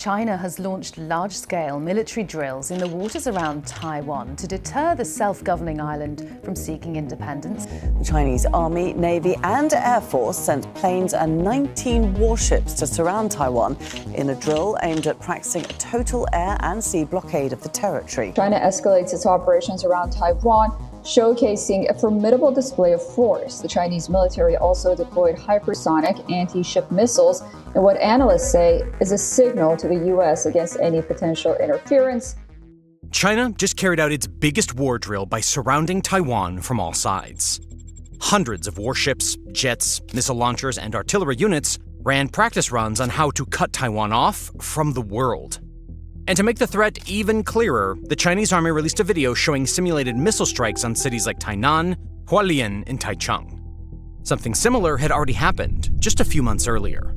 China has launched large-scale military drills in the waters around Taiwan to deter the self-governing island from seeking independence. The Chinese Army, Navy and Air Force sent planes and 19 warships to surround Taiwan in a drill aimed at practicing a total air and sea blockade of the territory. China escalates its operations around Taiwan, showcasing a formidable display of force. The Chinese military also deployed hypersonic anti-ship missiles in what analysts say is a signal to the U.S. against any potential interference. China just carried out its biggest war drill by surrounding Taiwan from all sides. Hundreds of warships, jets, missile launchers, and artillery units ran practice runs on how to cut Taiwan off from the world. And to make the threat even clearer, the Chinese army released a video showing simulated missile strikes on cities like Tainan, Hualien, and Taichung. Something similar had already happened just a few months earlier.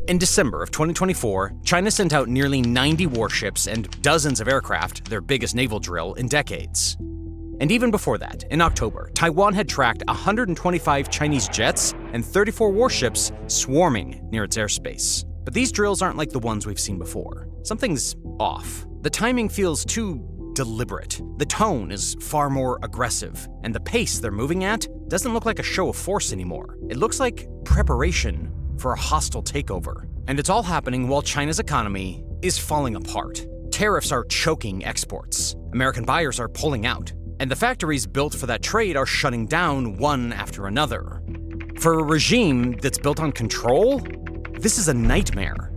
In December of 2024, China sent out nearly 90 warships and dozens of aircraft, their biggest naval drill in decades. And even before that, in October, Taiwan had tracked 125 Chinese jets and 34 warships swarming near its airspace. But these drills aren't like the ones we've seen before. Something's off. The timing feels too deliberate. The tone is far more aggressive, and the pace they're moving at doesn't look like a show of force anymore. It looks like preparation for a hostile takeover. And it's all happening while China's economy is falling apart. Tariffs are choking exports. American buyers are pulling out. And the factories built for that trade are shutting down one after another. For a regime that's built on control, this is a nightmare.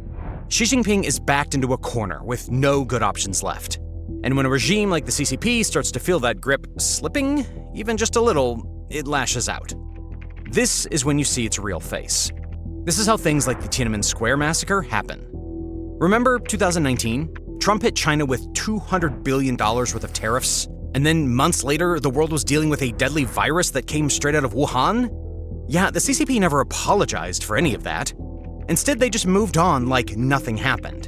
Xi Jinping is backed into a corner with no good options left. And when a regime like the CCP starts to feel that grip slipping, even just a little, it lashes out. This is when you see its real face. This is how things like the Tiananmen Square massacre happen. Remember 2019? Trump hit China with $200 billion worth of tariffs, and then months later, the world was dealing with a deadly virus that came straight out of Wuhan? Yeah, the CCP never apologized for any of that. Instead, they just moved on like nothing happened.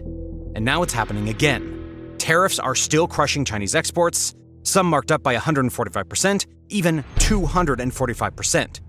And now it's happening again. Tariffs are still crushing Chinese exports, some marked up by 145%, even 245%.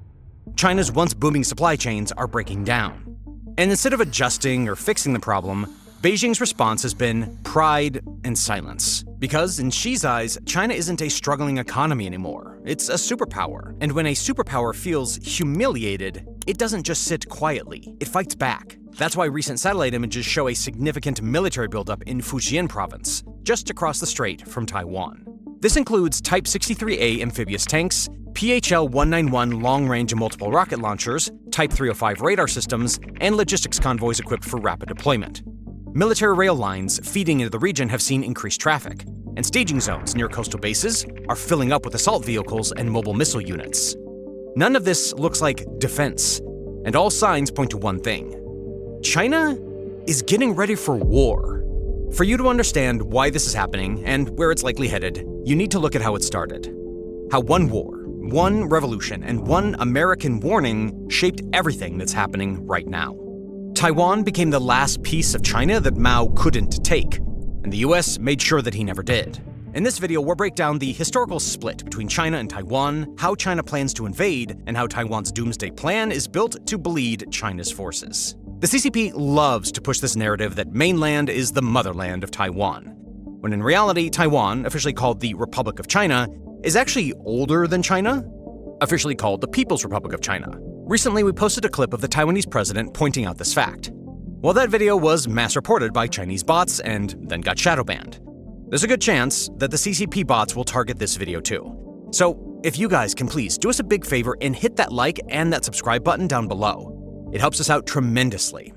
China's once booming supply chains are breaking down. And instead of adjusting or fixing the problem, Beijing's response has been pride and silence. Because in Xi's eyes, China isn't a struggling economy anymore. It's a superpower. And when a superpower feels humiliated, it doesn't just sit quietly. It fights back. That's why recent satellite images show a significant military buildup in Fujian province, just across the strait from Taiwan. This includes Type 63A amphibious tanks, PHL-191 long-range and multiple rocket launchers, Type 305 radar systems, and logistics convoys equipped for rapid deployment. Military rail lines feeding into the region have seen increased traffic, and staging zones near coastal bases are filling up with assault vehicles and mobile missile units. None of this looks like defense, and all signs point to one thing. China is getting ready for war. For you to understand why this is happening and where it's likely headed, you need to look at how it started. How one war, one revolution, and one American warning shaped everything that's happening right now. Taiwan became the last piece of China that Mao couldn't take, and the US made sure that he never did. In this video, we'll break down the historical split between China and Taiwan, how China plans to invade, and how Taiwan's doomsday plan is built to bleed China's forces. The CCP loves to push this narrative that mainland is the motherland of Taiwan, when in reality, Taiwan, officially called the Republic of China, is actually older than China, officially called the People's Republic of China. Recently, we posted a clip of the Taiwanese president pointing out this fact. Well, that video was mass reported by Chinese bots and then got shadow banned. There's a good chance that the CCP bots will target this video too. So, if you guys can please do us a big favor and hit that like and that subscribe button down below. It helps us out tremendously.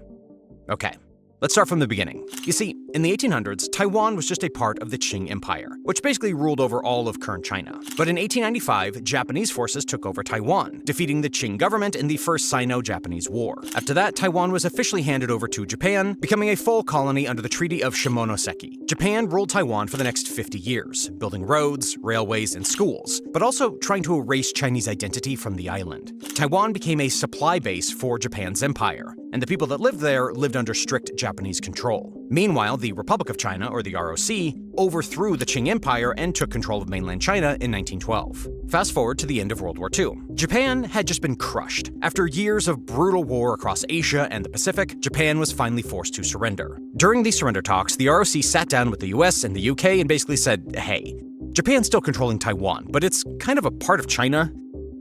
Okay, let's start from the beginning. You see, in the 1800s, Taiwan was just a part of the Qing Empire, which basically ruled over all of current China. But in 1895, Japanese forces took over Taiwan, defeating the Qing government in the First Sino-Japanese War. After that, Taiwan was officially handed over to Japan, becoming a full colony under the Treaty of Shimonoseki. Japan ruled Taiwan for the next 50 years, building roads, railways, and schools, but also trying to erase Chinese identity from the island. Taiwan became a supply base for Japan's empire, and the people that lived there lived under strict Japanese control. Meanwhile, the Republic of China, or the ROC, overthrew the Qing Empire and took control of mainland China in 1912. Fast forward to the end of World War II. Japan had just been crushed. After years of brutal war across Asia and the Pacific, Japan was finally forced to surrender. During these surrender talks, the ROC sat down with the US and the UK and basically said, hey, Japan's still controlling Taiwan, but it's kind of a part of China.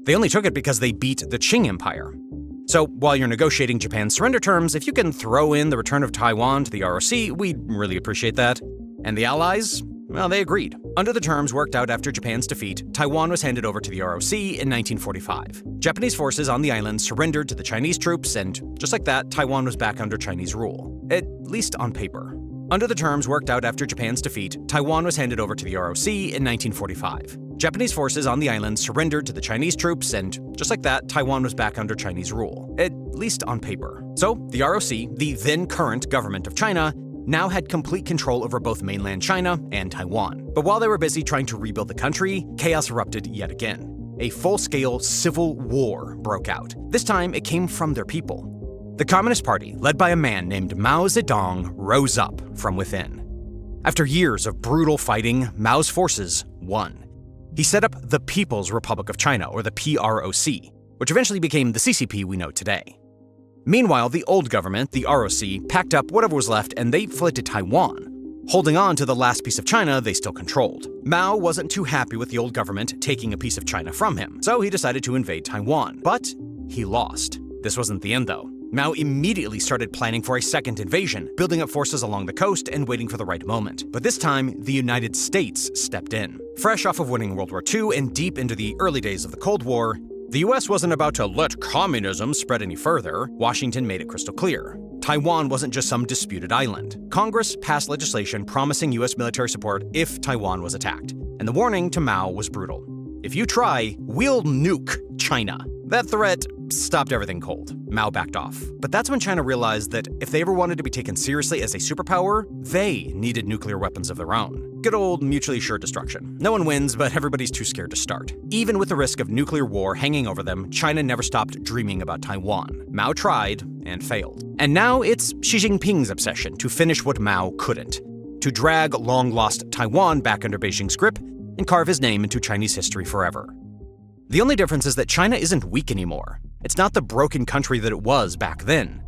They only took it because they beat the Qing Empire. So while you're negotiating Japan's surrender terms, if you can throw in the return of Taiwan to the ROC, we'd really appreciate that. And the Allies? Well, they agreed. Under the terms worked out after Japan's defeat, Taiwan was handed over to the ROC in 1945. Japanese forces on the island surrendered to the Chinese troops, and just like that, Taiwan was back under Chinese rule. At least on paper. Under the terms worked out after Japan's defeat, Taiwan was handed over to the ROC in 1945. Japanese forces on the island surrendered to the Chinese troops, and just like that, Taiwan was back under Chinese rule, at least on paper. So, the ROC, the then current government of China, now had complete control over both mainland China and Taiwan. But while they were busy trying to rebuild the country, chaos erupted yet again. A full-scale civil war broke out. This time, it came from their people. The Communist Party, led by a man named Mao Zedong, rose up from within. After years of brutal fighting, Mao's forces won. He set up the People's Republic of China, or the PROC, which eventually became the CCP we know today. Meanwhile, the old government, the ROC, packed up whatever was left and they fled to Taiwan, holding on to the last piece of China they still controlled. Mao wasn't too happy with the old government taking a piece of China from him, so he decided to invade Taiwan. But he lost. This wasn't the end, though. Mao immediately started planning for a second invasion, building up forces along the coast and waiting for the right moment. But this time, the United States stepped in. Fresh off of winning World War II and deep into the early days of the Cold War, the US wasn't about to let communism spread any further. Washington made it crystal clear. Taiwan wasn't just some disputed island. Congress passed legislation promising US military support if Taiwan was attacked. And the warning to Mao was brutal. If you try, we'll nuke China. That threat stopped everything cold. Mao backed off. But that's when China realized that if they ever wanted to be taken seriously as a superpower, they needed nuclear weapons of their own. Good old mutually assured destruction. No one wins, but everybody's too scared to start. Even with the risk of nuclear war hanging over them, China never stopped dreaming about Taiwan. Mao tried and failed. And now it's Xi Jinping's obsession to finish what Mao couldn't. To drag long-lost Taiwan back under Beijing's grip and carve his name into Chinese history forever. The only difference is that China isn't weak anymore. It's not the broken country that it was back then.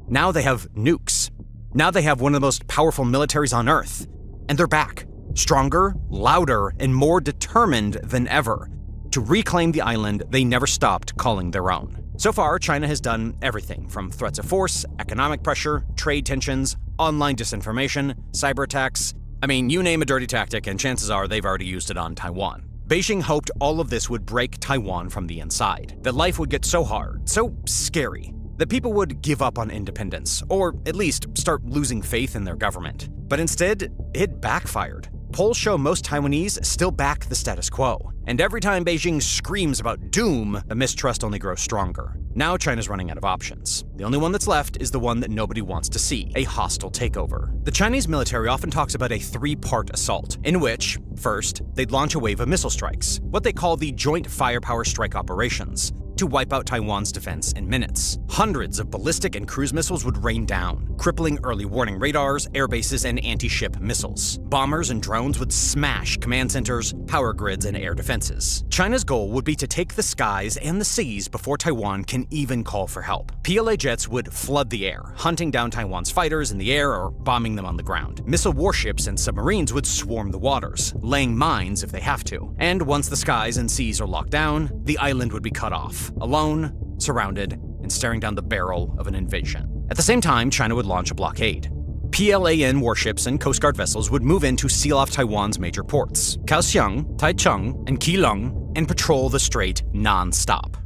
Now they have nukes. Now they have one of the most powerful militaries on Earth. And they're back, stronger, louder, and more determined than ever to reclaim the island they never stopped calling their own. So far, China has done everything from threats of force, economic pressure, trade tensions, online disinformation, cyber attacks. I mean, you name a dirty tactic and chances are they've already used it on Taiwan. Beijing hoped all of this would break Taiwan from the inside, that life would get so hard, so scary, that people would give up on independence, or at least start losing faith in their government. But instead, it backfired. Polls show most Taiwanese still back the status quo. And every time Beijing screams about doom, the mistrust only grows stronger. Now China's running out of options. The only one that's left is the one that nobody wants to see, a hostile takeover. The Chinese military often talks about a three-part assault, in which, first, they'd launch a wave of missile strikes, what they call the Joint Firepower Strike Operations, to wipe out Taiwan's defense in minutes. Hundreds of ballistic and cruise missiles would rain down, crippling early warning radars, air bases, and anti-ship missiles. Bombers and drones would smash command centers, power grids, and air defenses. China's goal would be to take the skies and the seas before Taiwan can even call for help. PLA jets would flood the air, hunting down Taiwan's fighters in the air or bombing them on the ground. Missile warships and submarines would swarm the waters, laying mines if they have to. And once the skies and seas are locked down, the island would be cut off, alone, surrounded, and staring down the barrel of an invasion. At the same time, China would launch a blockade. PLAN warships and Coast Guard vessels would move in to seal off Taiwan's major ports, Kaohsiung, Taichung, and Keelung, and patrol the strait non-stop.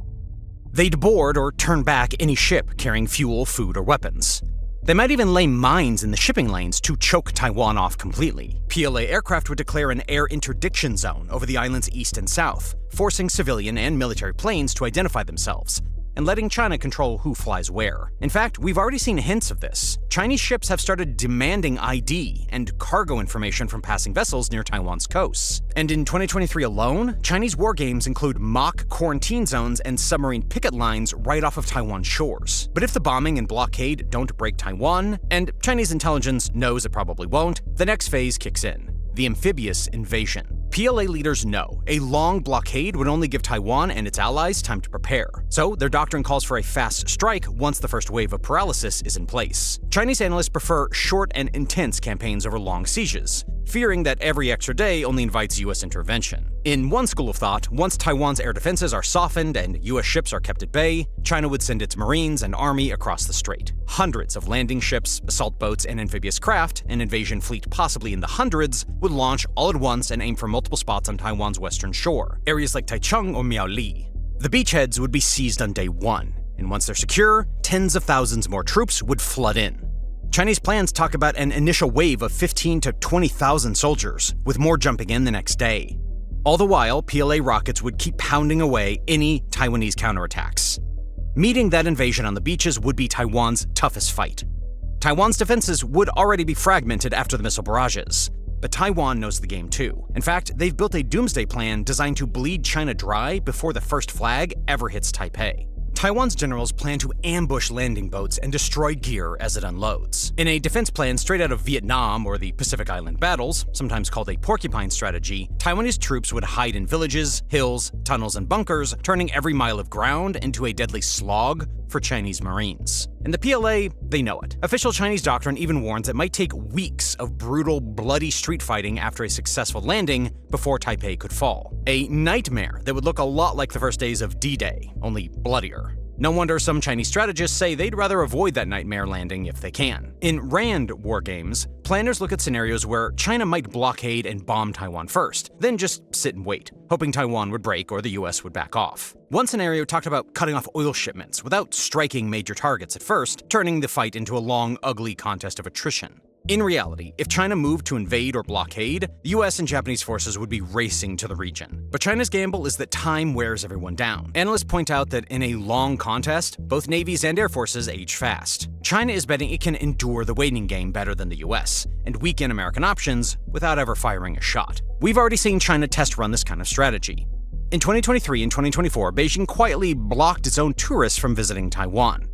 They'd board or turn back any ship carrying fuel, food, or weapons. They might even lay mines in the shipping lanes to choke Taiwan off completely. PLA aircraft would declare an air interdiction zone over the island's east and south, forcing civilian and military planes to identify themselves, and letting China control who flies where. In fact, we've already seen hints of this. Chinese ships have started demanding ID and cargo information from passing vessels near Taiwan's coasts. And in 2023 alone, Chinese war games include mock quarantine zones and submarine picket lines right off of Taiwan shores. But if the bombing and blockade don't break Taiwan, and Chinese intelligence knows it probably won't, the next phase kicks in: the amphibious invasion. PLA leaders know a long blockade would only give Taiwan and its allies time to prepare, so their doctrine calls for a fast strike once the first wave of paralysis is in place. Chinese analysts prefer short and intense campaigns over long sieges, fearing that every extra day only invites US intervention. In one school of thought, once Taiwan's air defenses are softened and US ships are kept at bay, China would send its Marines and army across the strait. Hundreds of landing ships, assault boats, and amphibious craft, an invasion fleet possibly in the hundreds, would launch all at once and aim for multiple spots on Taiwan's western shore, areas like Taichung or Miaoli. The beachheads would be seized on day one, and once they're secure, tens of thousands more troops would flood in. Chinese plans talk about an initial wave of 15 to 20,000 soldiers, with more jumping in the next day. All the while, PLA rockets would keep pounding away any Taiwanese counterattacks. Meeting that invasion on the beaches would be Taiwan's toughest fight. Taiwan's defenses would already be fragmented after the missile barrages, but Taiwan knows the game too. In fact, they've built a doomsday plan designed to bleed China dry before the first flag ever hits Taipei. Taiwan's generals plan to ambush landing boats and destroy gear as it unloads. In a defense plan straight out of Vietnam or the Pacific Island battles, sometimes called a porcupine strategy, Taiwanese troops would hide in villages, hills, tunnels, and bunkers, turning every mile of ground into a deadly slog for Chinese Marines. In the PLA, they know it. Official Chinese doctrine even warns it might take weeks of brutal, bloody street fighting after a successful landing before Taipei could fall. A nightmare that would look a lot like the first days of D-Day, only bloodier. No wonder some Chinese strategists say they'd rather avoid that nightmare landing if they can. In Rand war games, planners look at scenarios where China might blockade and bomb Taiwan first, then just sit and wait, hoping Taiwan would break or the US would back off. One scenario talked about cutting off oil shipments without striking major targets at first, turning the fight into a long, ugly contest of attrition. In reality, if China moved to invade or blockade, the US and Japanese forces would be racing to the region. But China's gamble is that time wears everyone down. Analysts point out that in a long contest, both navies and air forces age fast. China is betting it can endure the waiting game better than the US, and weaken American options without ever firing a shot. We've already seen China test run this kind of strategy. In 2023 and 2024, Beijing quietly blocked its own tourists from visiting Taiwan.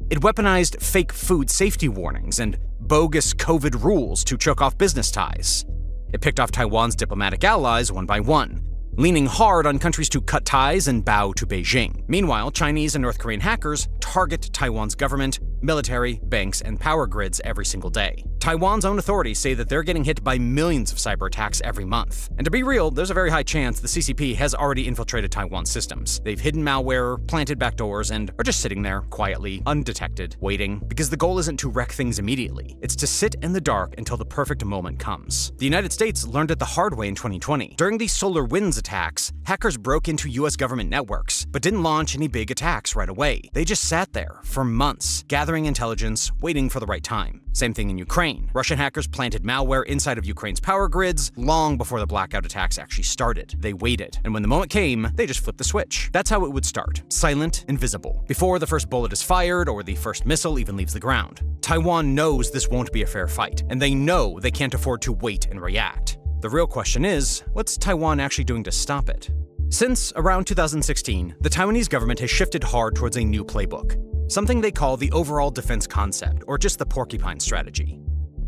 It weaponized fake food safety warnings and bogus COVID rules to choke off business ties. It picked off Taiwan's diplomatic allies one by one, leaning hard on countries to cut ties and bow to Beijing. Meanwhile, Chinese and North Korean hackers target Taiwan's government, military, banks, and power grids every single day. Taiwan's own authorities say that they're getting hit by millions of cyber attacks every month. And to be real, there's a very high chance the CCP has already infiltrated Taiwan's systems. They've hidden malware, planted backdoors, and are just sitting there, quietly, undetected, waiting, because the goal isn't to wreck things immediately. It's to sit in the dark until the perfect moment comes. The United States learned it the hard way in 2020. During the SolarWinds attacks, hackers broke into US government networks, but didn't launch any big attacks right away. They just sat there for months, gathering intelligence, waiting for the right time. Same thing in Ukraine. Russian hackers planted malware inside of Ukraine's power grids long before the blackout attacks actually started. They waited, and when the moment came, they just flipped the switch. That's how it would start, silent, invisible, before the first bullet is fired or the first missile even leaves the ground. Taiwan knows this won't be a fair fight, and they know they can't afford to wait and react. The real question is, what's Taiwan actually doing to stop it? Since around 2016, the Taiwanese government has shifted hard towards a new playbook, something they call the overall defense concept, or just the porcupine strategy.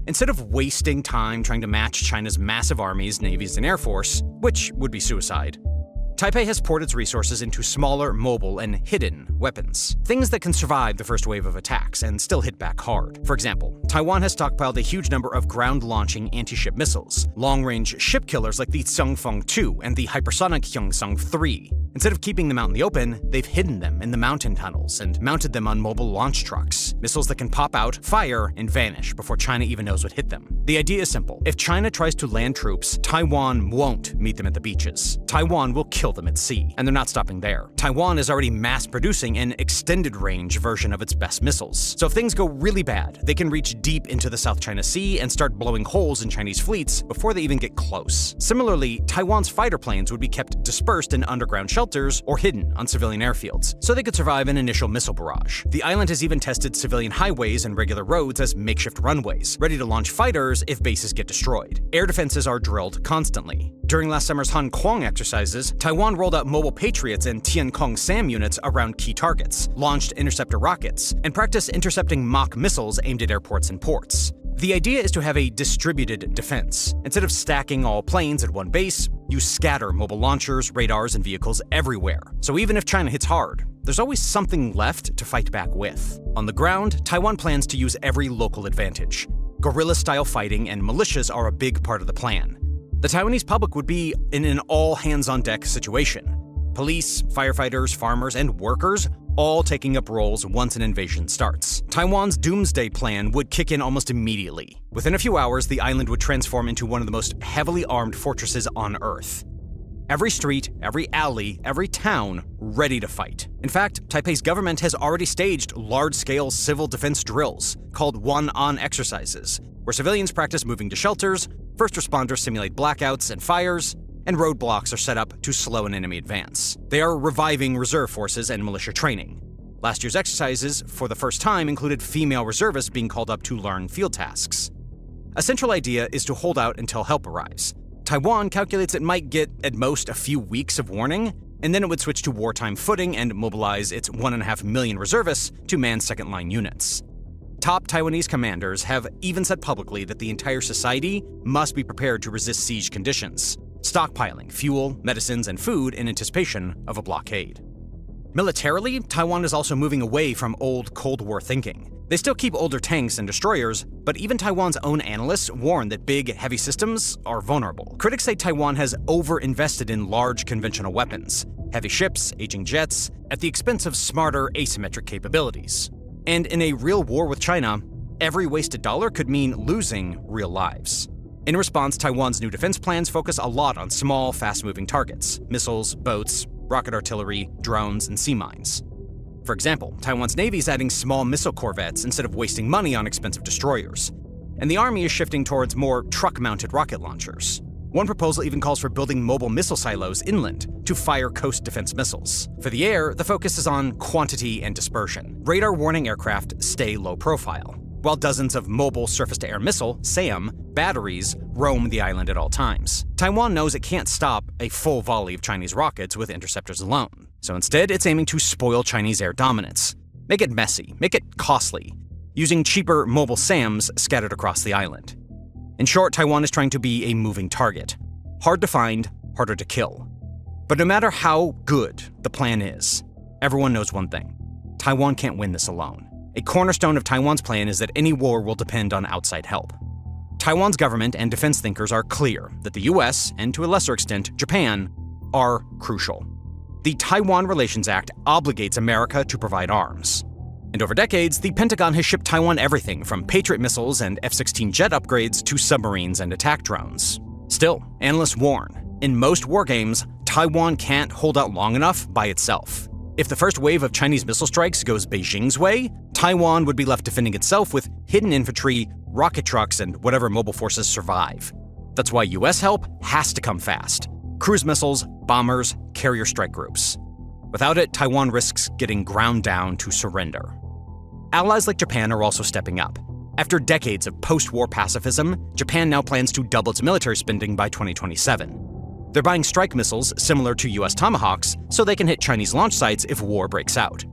Instead of wasting time trying to match China's massive armies, navies, and air force, which would be suicide, Taipei has poured its resources into smaller, mobile, and hidden weapons. Things that can survive the first wave of attacks and still hit back hard. For example, Taiwan has stockpiled a huge number of ground-launching anti-ship missiles, long-range ship killers like the Tsangfeng 2 and the hypersonic Hyungsung 3. Instead of keeping them out in the open, they've hidden them in the mountain tunnels and mounted them on mobile launch trucks, missiles that can pop out, fire, and vanish before China even knows what hit them. The idea is simple. If China tries to land troops, Taiwan won't meet them at the beaches. Taiwan will kill kill them at sea. And they're not stopping there. Taiwan is already mass-producing an extended-range version of its best missiles. So if things go really bad, they can reach deep into the South China Sea and start blowing holes in Chinese fleets before they even get close. Similarly, Taiwan's fighter planes would be kept dispersed in underground shelters or hidden on civilian airfields, so they could survive an initial missile barrage. The island has even tested civilian highways and regular roads as makeshift runways, ready to launch fighters if bases get destroyed. Air defenses are drilled constantly. During last summer's Han Kuang exercises, Taiwan rolled out mobile Patriots and Tiancong SAM units around key targets, launched interceptor rockets, and practiced intercepting mock missiles aimed at airports and ports. The idea is to have a distributed defense. Instead of stacking all planes at one base, you scatter mobile launchers, radars, and vehicles everywhere. So even if China hits hard, there's always something left to fight back with. On the ground, Taiwan plans to use every local advantage. Guerrilla-style fighting and militias are a big part of the plan. The Taiwanese public would be in an all-hands-on-deck situation. Police, firefighters, farmers, and workers all taking up roles once an invasion starts. Taiwan's doomsday plan would kick in almost immediately. Within a few hours, the island would transform into one of the most heavily armed fortresses on Earth. Every street, every alley, every town ready to fight. In fact, Taipei's government has already staged large-scale civil defense drills called one-on exercises, where civilians practice moving to shelters, first responders simulate blackouts and fires, and roadblocks are set up to slow an enemy advance. They are reviving reserve forces and militia training. Last year's exercises, for the first time, included female reservists being called up to learn field tasks. A central idea is to hold out until help arrives. Taiwan calculates it might get, at most, a few weeks of warning, and then it would switch to wartime footing and mobilize its 1.5 million reservists to man second-line units. Top Taiwanese commanders have even said publicly that the entire society must be prepared to resist siege conditions, stockpiling fuel, medicines, and food in anticipation of a blockade. Militarily, Taiwan is also moving away from old Cold War thinking. They still keep older tanks and destroyers, but even Taiwan's own analysts warn that big, heavy systems are vulnerable. Critics say Taiwan has over-invested in large conventional weapons, heavy ships, aging jets, at the expense of smarter asymmetric capabilities. And in a real war with China, every wasted dollar could mean losing real lives. In response, Taiwan's new defense plans focus a lot on small, fast-moving targets: missiles, boats, rocket artillery, drones, and sea mines. For example, Taiwan's Navy is adding small missile corvettes instead of wasting money on expensive destroyers. And the Army is shifting towards more truck-mounted rocket launchers. One proposal even calls for building mobile missile silos inland to fire coast defense missiles. For the air, the focus is on quantity and dispersion. Radar warning aircraft stay low profile, while dozens of mobile surface-to-air missile, SAM, batteries roam the island at all times. Taiwan knows it can't stop a full volley of Chinese rockets with interceptors alone. So instead, it's aiming to spoil Chinese air dominance. Make it messy, make it costly, using cheaper mobile SAMs scattered across the island. In short, Taiwan is trying to be a moving target. Hard to find, harder to kill. But no matter how good the plan is, everyone knows one thing: Taiwan can't win this alone. A cornerstone of Taiwan's plan is that any war will depend on outside help. Taiwan's government and defense thinkers are clear that the US, and to a lesser extent, Japan, are crucial. The Taiwan Relations Act obligates America to provide arms. And over decades, the Pentagon has shipped Taiwan everything from Patriot missiles and F-16 jet upgrades to submarines and attack drones. Still, analysts warn, in most war games, Taiwan can't hold out long enough by itself. If the first wave of Chinese missile strikes goes Beijing's way, Taiwan would be left defending itself with hidden infantry, rocket trucks, and whatever mobile forces survive. That's why US help has to come fast. Cruise missiles, bombers, carrier strike groups. Without it, Taiwan risks getting ground down to surrender. Allies like Japan are also stepping up. After decades of post-war pacifism, Japan now plans to double its military spending by 2027. They're buying strike missiles similar to US Tomahawks so they can hit Chinese launch sites if war breaks out.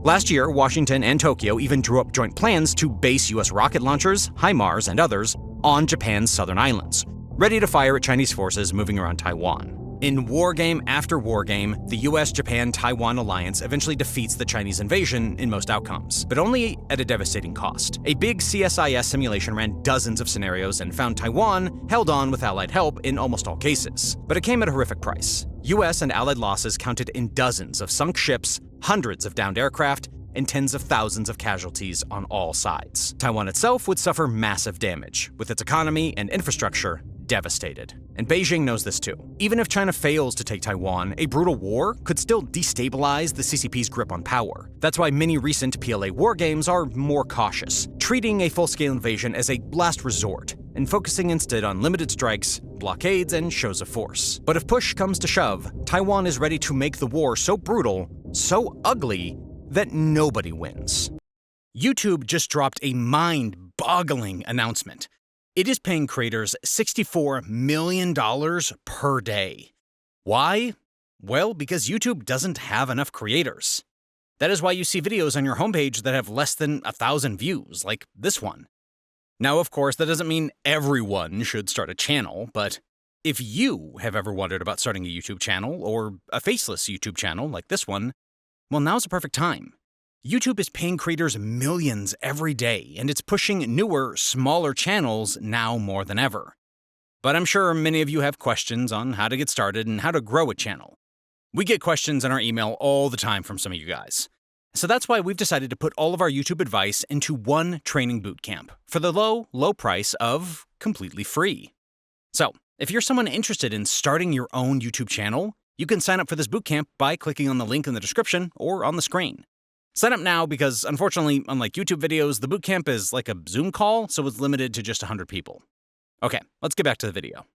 Last year, Washington and Tokyo even drew up joint plans to base US rocket launchers, HIMARS, and others on Japan's southern islands, ready to fire at Chinese forces moving around Taiwan. In wargame after wargame, the US-Japan-Taiwan alliance eventually defeats the Chinese invasion in most outcomes, but only at a devastating cost. A big CSIS simulation ran dozens of scenarios and found Taiwan held on with Allied help in almost all cases. But it came at a horrific price. US and Allied losses counted in dozens of sunk ships, hundreds of downed aircraft, and tens of thousands of casualties on all sides. Taiwan itself would suffer massive damage, with its economy and infrastructure devastated. And Beijing knows this too. Even if China fails to take Taiwan, a brutal war could still destabilize the CCP's grip on power. That's why many recent PLA war games are more cautious, treating a full-scale invasion as a last resort, and focusing instead on limited strikes, blockades, and shows of force. But if push comes to shove, Taiwan is ready to make the war so brutal, so ugly, that nobody wins. YouTube just dropped a mind-boggling announcement. It is paying creators $64 million per day. Why? Well, because YouTube doesn't have enough creators. That is why you see videos on your homepage that have less than 1,000 views, like this one. Now, of course, that doesn't mean everyone should start a channel, but if you have ever wondered about starting a YouTube channel, or a faceless YouTube channel like this one, well, now's the perfect time. YouTube is paying creators millions every day, and it's pushing newer, smaller channels now more than ever. But I'm sure many of you have questions on how to get started and how to grow a channel. We get questions in our email all the time from some of you guys. So that's why we've decided to put all of our YouTube advice into one training bootcamp for the low, low price of completely free. So, if you're someone interested in starting your own YouTube channel, you can sign up for this bootcamp by clicking on the link in the description or on the screen. Sign up now because, unfortunately, unlike YouTube videos, the bootcamp is like a Zoom call, so it's limited to just 100 people. Okay, let's get back to the video.